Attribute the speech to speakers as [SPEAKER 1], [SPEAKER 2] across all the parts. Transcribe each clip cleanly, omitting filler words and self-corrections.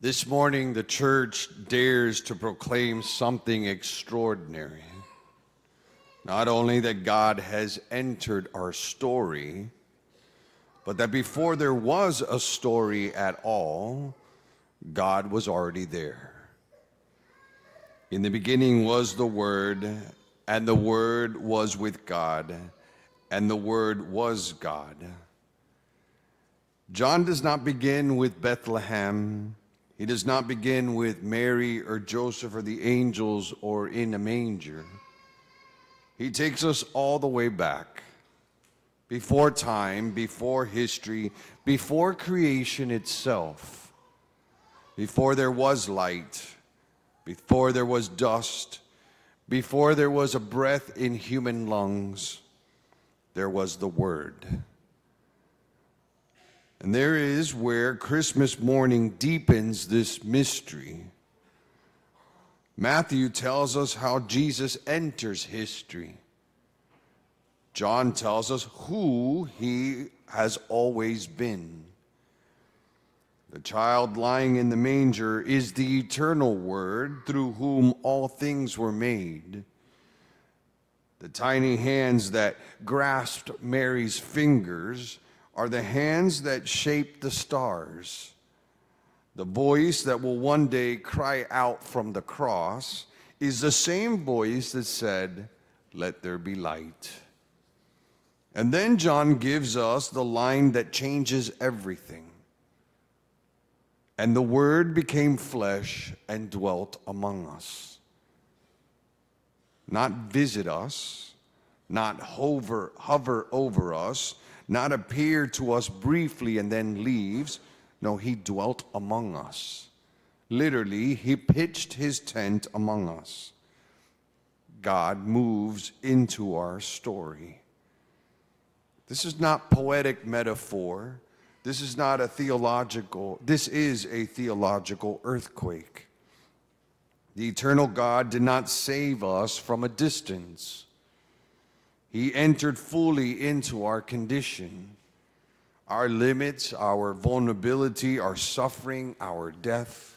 [SPEAKER 1] This morning, the church dares to proclaim something extraordinary. Not only that God has entered our story, but that before there was a story at all, God was already there. In the beginning was the Word, and the Word was with God, and the Word was God. John does not begin with Bethlehem. He does not begin with Mary or Joseph or the angels or in a manger. He takes us all the way back, before time, before history, before creation itself, before there was light, before there was dust, before there was a breath in human lungs, there was the Word. And there is where Christmas morning deepens this mystery. Matthew tells us how Jesus enters history. John tells us who he has always been. The child lying in the manger is the eternal Word through whom all things were made. The tiny hands that grasped Mary's fingers are the hands that shaped the stars. The voice that will one day cry out from the cross is the same voice that said, "Let there be light." And then John gives us the line that changes everything. And the Word became flesh and dwelt among us. Not visit us, not hover over us, not appear to us briefly and then leaves. No, he dwelt among us. Literally, he pitched his tent among us. God moves into our story. This is not poetic metaphor. This is a theological earthquake. The eternal God did not save us from a distance. He entered fully into our condition, our limits, our vulnerability, our suffering, our death.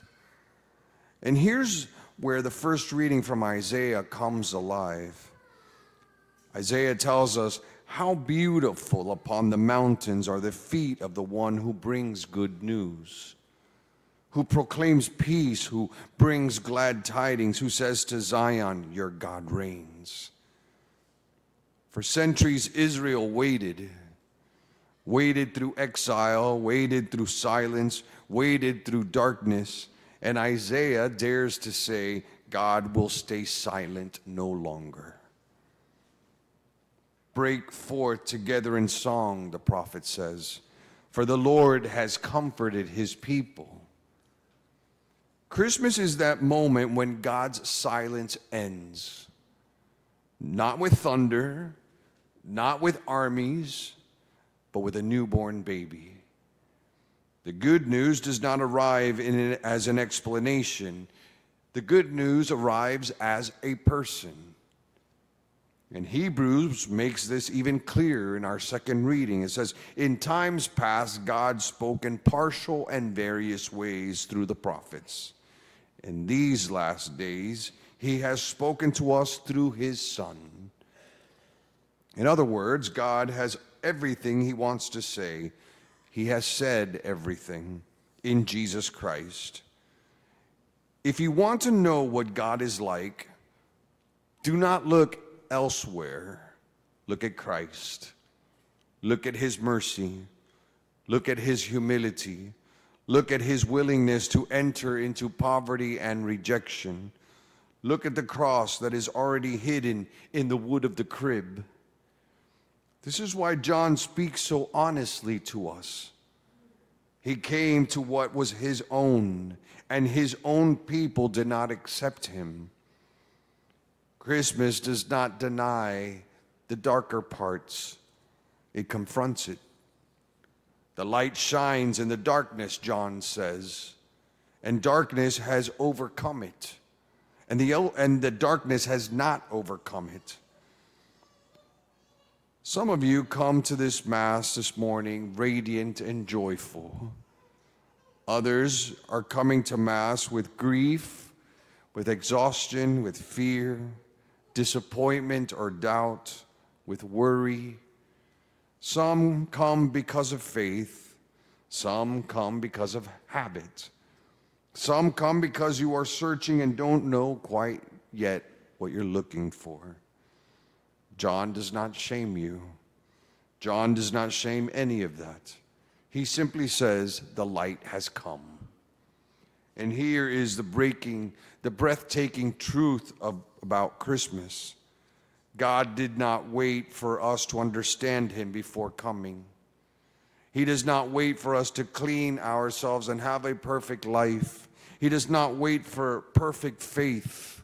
[SPEAKER 1] And here's where the first reading from Isaiah comes alive. Isaiah tells us, "How beautiful upon the mountains are the feet of the one who brings good news, who proclaims peace, who brings glad tidings, who says to Zion, 'Your God reigns.'" For centuries, Israel waited through exile, waited through silence, waited through darkness. And Isaiah dares to say, God will stay silent no longer. "Break forth together in song," the prophet says, "for the Lord has comforted his people." Christmas is that moment when God's silence ends. Not with thunder, not with armies, but with a newborn baby. The good news does not arrive as an explanation. The good news arrives as a person. And Hebrews makes this even clearer in our second reading. It says, "In times past, God spoke in partial and various ways through the prophets. In these last days, he has spoken to us through his Son." In other words, God has everything he wants to say. He has said everything in Jesus Christ. If you want to know what God is like, do not look elsewhere. Look at Christ. Look at his mercy. Look at his humility. Look at his willingness to enter into poverty and rejection. Look at the cross that is already hidden in the wood of the crib. This is why John speaks so honestly to us. He came to what was his own, and his own people did not accept him. Christmas does not deny the darker parts. It confronts it. The light shines in the darkness, John says, and darkness has overcome it. And the darkness has not overcome it. Some of you come to this Mass this morning radiant and joyful. Others are coming to Mass with grief, with exhaustion, with fear, disappointment or doubt, with worry. Some come because of faith. Some come because of habit. Some come because you are searching and don't know quite yet what you're looking for. John does not shame you. John does not shame any of that. He simply says, the light has come. And here is the breathtaking truth about Christmas. God did not wait for us to understand him before coming. He does not wait for us to clean ourselves and have a perfect life. He does not wait for perfect faith.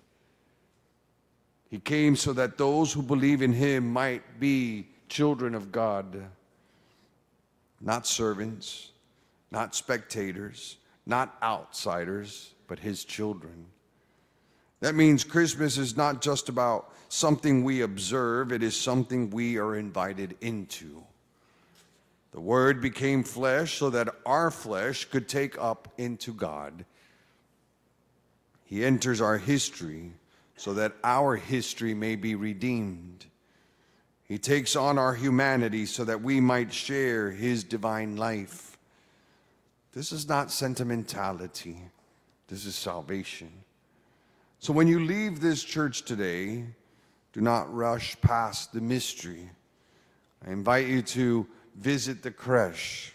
[SPEAKER 1] He came so that those who believe in him might be children of God. Not servants, not spectators, not outsiders, but his children. That means Christmas is not just about something we observe, it is something we are invited into. The Word became flesh so that our flesh could take up into God. He enters our history so that our history may be redeemed. He takes on our humanity so that we might share his divine life. This is not sentimentality. This is salvation. So when you leave this church today, do not rush past the mystery. I invite you to visit the creche,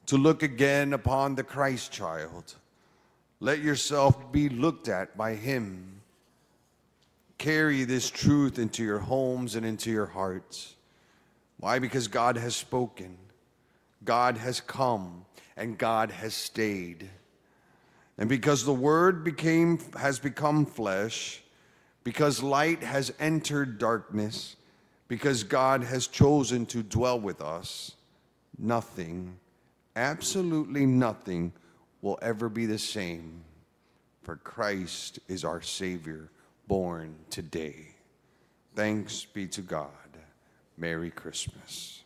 [SPEAKER 1] to look again upon the Christ child. Let yourself be looked at by him. Carry this truth into your homes and into your hearts. Why? Because God has spoken, God has come, and God has stayed. And because the Word has become flesh, because light has entered darkness, because God has chosen to dwell with us, nothing, absolutely nothing, will ever be the same. For Christ is our Savior, born today. Thanks be to God. Merry Christmas.